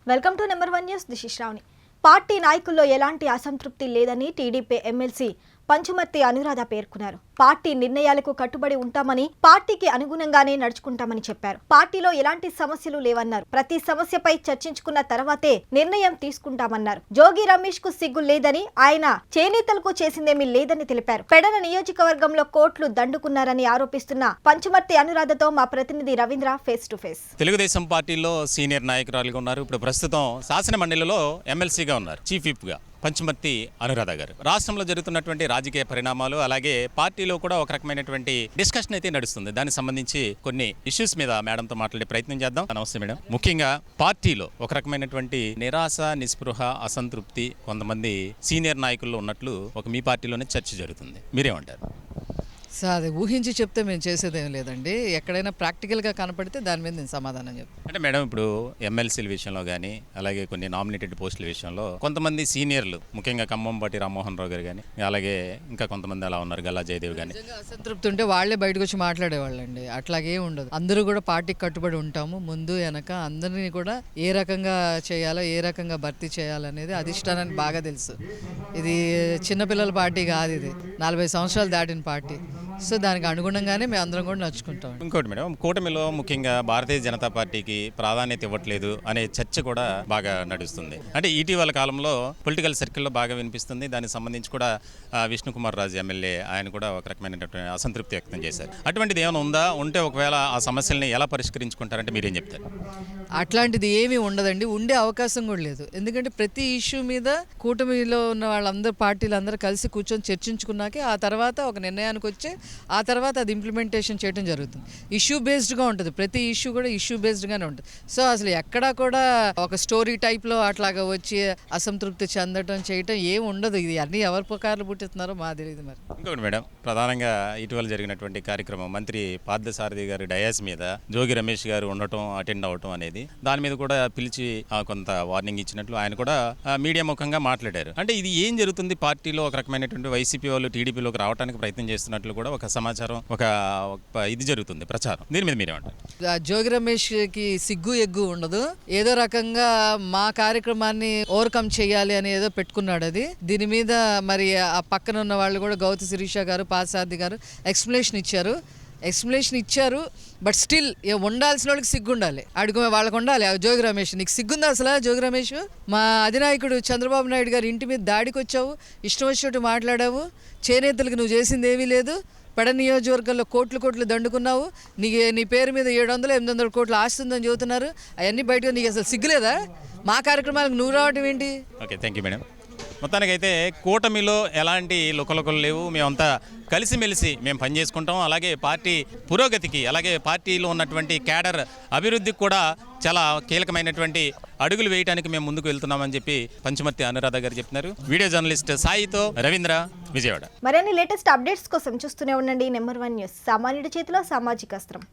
Welcome to number 1 news. This is Shravani. Party నాయకుల్లో ఎలాంటి అసంతృప్తి లేదని టీడీపీ ఎమ్మెల్సీ పంచుమర్తి అనురాధ పేర్కొన్నారు. పార్టీ నిర్ణయాలకు కట్టుబడి ఉంటామని, పార్టీకి అనుగుణంగానే నడుచుకుంటామని చెప్పారు. పార్టీలో ఎలాంటి సమస్యలు లేవన్నారు. ప్రతి సమస్యపై చర్చించుకున్న తర్వాతే నిర్ణయం తీసుకుంటామన్నారు. జోగి రమేష్ కు సిగ్గు లేదని, ఆయన చేనేతలకు చేసిందేమీ లేదని తెలిపారు. పెడన నియోజకవర్గంలో కోట్లు దండుకున్నారని ఆరోపిస్తున్న పంచుమర్తి అనురాధతో మా ప్రతినిధి Ravindra face to face. Telugu Desam పార్టీలో సీనియర్ నాయకురాలుగా ఉన్నారు. ఇప్పుడు ప్రస్తుతం శాసన మండలిలో ఎమ్మెల్సీగా ఉన్నారు. చీఫ్ విప్ గా పంచుమర్తి అనురాధ గారు. రాష్ట్రంలో జరుగుతున్నటువంటి రాజకీయ పరిణామాలు, అలాగే పార్టీలో కూడా ఒక రకమైనటువంటి డిస్కషన్ అయితే నడుస్తుంది. దానికి సంబంధించి కొన్ని ఇష్యూస్ మీద మేడంతో మాట్లాడే ప్రయత్నం చేద్దాం. నమస్తే మేడం. ముఖ్యంగా పార్టీలో ఒక రకమైనటువంటి నిరాశ, నిస్పృహ, అసంతృప్తి కొంతమంది సీనియర్ నాయకుల్లో ఉన్నట్లు ఒక మీ పార్టీలోనే చర్చ జరుగుతుంది. మీరేమంటారు? సార్, అది ఊహించి చెప్తే మేము చేసేదేం లేదండి. ఎక్కడైనా ప్రాక్టికల్గా కనపడితే దాని మీద నేను సమాధానం చెప్తాను. అంటే మేడం, ఇప్పుడు ఎమ్మెల్సీల విషయంలో కానీ, అలాగే కొన్ని నామినేటెడ్ పోస్టుల విషయంలో కొంతమంది సీనియర్లు, ముఖ్యంగా ఖమ్మంపాటి రామ్మోహన్ రావు గారు కానీ, అలాగే ఇంకా కొంతమంది అలా ఉన్నారు, గల్లా జయదేవ్ కానీ, అసంతృప్తి ఉంటే వాళ్లే బయటకు వచ్చి మాట్లాడేవాళ్ళండి. అట్లాగే ఉండదు. అందరూ కూడా పార్టీకి కట్టుబడి ఉంటాము. ముందు వెనక అందరినీ కూడా ఏ రకంగా చేయాలో, ఏ రకంగా భర్తీ చేయాలనేది అధిష్టానానికి బాగా తెలుసు. ఇది చిన్నపిల్లల పార్టీ కాదు, ఇది 40 సంవత్సరాలు దాటిన పార్టీ. సో దానికి అనుగుణంగానే మేము అందరం కూడా నడుచుకుంటాం. ఇంకోటి మేడం, కూటమిలో ముఖ్యంగా భారతీయ జనతా పార్టీకి ప్రాధాన్యత ఇవ్వట్లేదు అనే చర్చ కూడా బాగా నడుస్తుంది. అంటే ఇటీవల కాలంలో పొలిటికల్ సర్కిల్లో బాగా వినిపిస్తుంది. దానికి సంబంధించి కూడా విష్ణుకుమార్ రాజు ఎమ్మెల్యే ఆయన కూడా ఒక రకమైనటువంటి అసంతృప్తి వ్యక్తం చేశారు. అటువంటిది ఏమైనా ఉందా? ఉంటే ఒకవేళ ఆ సమస్యల్ని ఎలా పరిష్కరించుకుంటారంటే మీరేం చెప్తారు? అట్లాంటిది ఏమీ ఉండదండి. ఉండే అవకాశం కూడా లేదు. ఎందుకంటే ప్రతి ఇష్యూ మీద కూటమిలో ఉన్న వాళ్ళందరూ, పార్టీలు అందరూ కలిసి కూర్చొని చర్చించుకున్నాకే ఆ తర్వాత ఒక నిర్ణయానికి వచ్చి ఆ తర్వాత అది ఇంప్లిమెంటేషన్ చేయడం జరుగుతుంది. ఇష్యూ బేస్డ్గా ఉంటుంది. ప్రతి ఇష్యూ కూడా ఇష్యూ బేస్డ్గానే ఉంటుంది. సో అసలు ఎక్కడా కూడా ఒక స్టోరీ టైప్లో అట్లాగా వచ్చి అసంతృప్తి చెందడం చేయటం ఏమి ఉండదు. ఇది అన్నీ ఎవరి ప్రకారాలు పుట్టిస్తున్నారో మా తెలియదు. మరి ఇంకొకటి మేడం, ప్రధానంగా ఇటీవల జరిగినటువంటి కార్యక్రమం, మంత్రి పార్థసారథి గారు డయాస్ మీద జోగి రమేష్ గారు ఉండటం, అటెండ్ అవటం అనేది, దాని మీద కూడా పిలిచి కొంత వార్నింగ్ ఇచ్చినట్లు ఆయన కూడా మీడియా ముఖంగా మాట్లాడారు. అంటే ఇది ఏం జరుగుతుంది పార్టీలో? ఒక రకమైనటువంటి వైసీపీ వాళ్ళు టీడీపీలోకి రావడానికి ప్రయత్నం చేస్తున్నట్లు కూడా ఒక సమాచారం, ఒక ఇది జరుగుతుంది, ప్రచారం. దీని మీద మీరేమంటారు? జోగి రమేష్కి సిగ్గు ఎగ్గు ఉండదు. ఏదో రకంగా మా కార్యక్రమాన్ని ఓవర్కమ్ చేయాలి అని ఏదో పెట్టుకున్నాడు. అది దీని మీద మరి ఆ పక్కన ఉన్న వాళ్ళు కూడా గౌతి శిరీష గారు, పార్థసారథి గారు ఎక్స్ప్లెనేషన్ ఇచ్చారు. బట్ స్టిల్ ఉండాల్సిన వాళ్ళకి సిగ్గు ఉండాలి. అడుగు వాళ్ళకు ఉండాలి. జోగి రమేష్, నీకు సిగ్గుందా అసలు? జోగి రమేష్, మా అధినాయకుడు చంద్రబాబు నాయుడు గారు ఇంటి మీద దాడికి వచ్చావు, ఇష్టం వచ్చినట్టు మాట్లాడావు. చేనేతలకు నువ్వు చేసింది ఏమీ లేదు. పెడ నియోజకవర్గంలో కోట్లు దండుకున్నావు. నీ పేరు మీద 700-800 కోట్లు ఆస్తుందని చెబుతున్నారు. అవన్నీ బయటకు నీకు అసలు సిగ్గులేదా? మా కార్యక్రమాలకు నువ్వు రావటం ఏంటి? Okay, thank you madam. మొత్తానికైతే కూటమిలో ఎలాంటి లుకలుకలు లేవు. మేమంతా కలిసిమెలిసి మేము పనిచేసుకుంటాం. అలాగే పార్టీ పురోగతికి, అలాగే పార్టీలో ఉన్నటువంటి క్యాడర్ అభివృద్ధికి కూడా చాలా కీలకమైనటువంటి అడుగులు వేయడానికి మేము ముందుకు వెళ్తున్నామని చెప్పి పంచుమర్తి అనురాధ గారు చెప్తున్నారు. వీడియో జర్నలిస్ట్ సాయితో రవీంద్ర, విజయవాడ. మరిన్ని లేటెస్ట్ అప్డేట్స్ కోసం చూస్తూనే ఉండండి నెంబర్ 1 న్యూస్. సామాన్యుడి చేతిలో సామాజిక అస్త్రం.